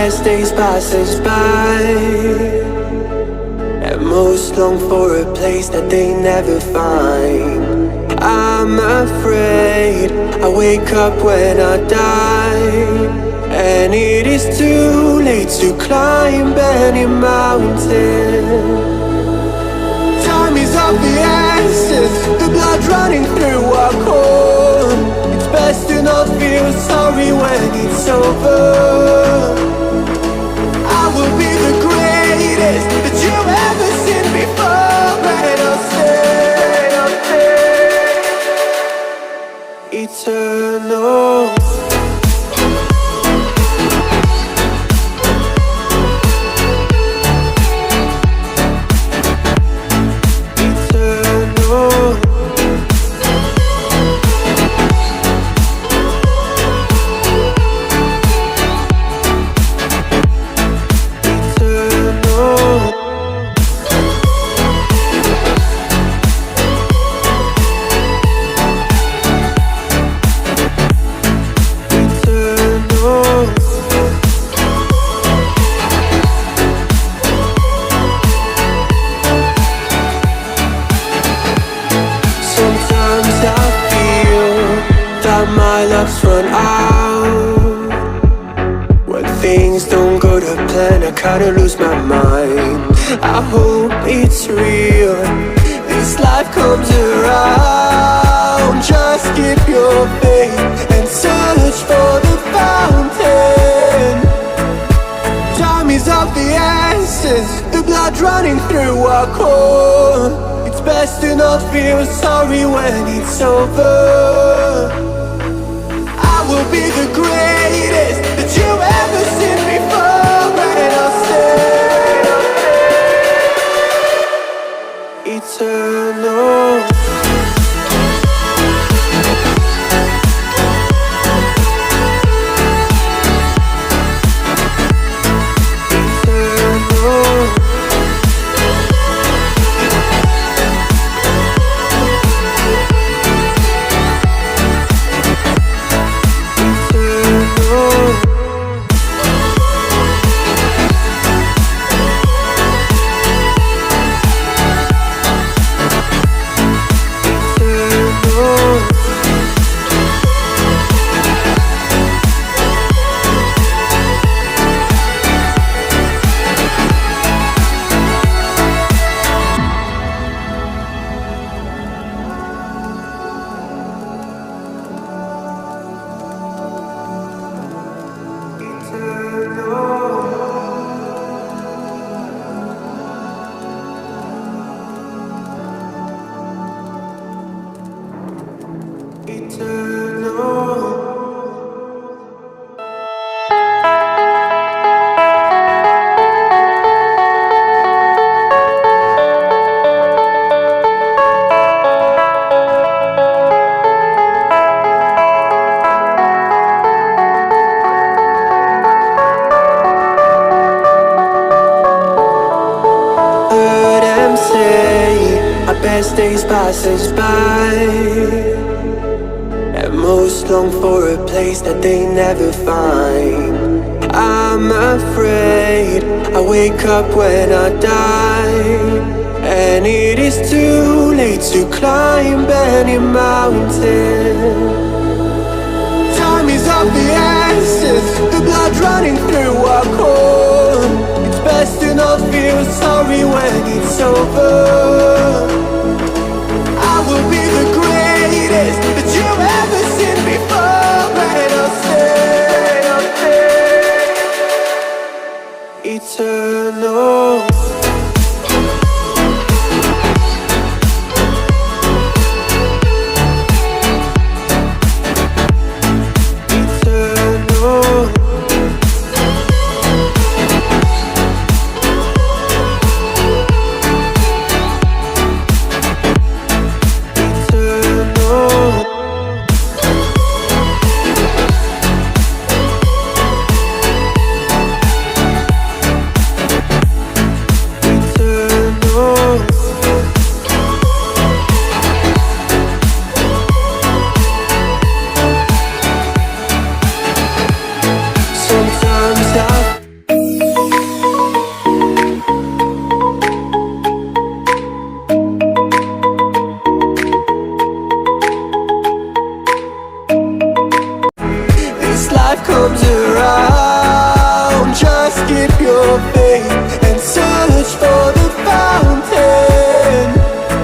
best days passes by, and most long for a place that they never find. I'm afraid I wake up when I die, and it is too late to climb any mountain. Time is of the essence, the blood running through our core. It's best to not feel sorry when it's over. I will be the greatest that you've ever seen before, and I'll stay eternal. My love's run out. When things don't go to plan, I kinda lose my mind. I hope it's real, this life comes around. Just keep your faith and search for the fountain. Time is of the essence, the blood running through our core. It's best to not feel sorry when it's over. I will be the greatest that you've ever seen before, and I'll stay eternal. Best days passes by, and most long for a place that they never find. I'm afraid I wake up when I die, and it is too late to climb any mountain. Time is of the essence, the blood running through our core. It's best to not feel sorry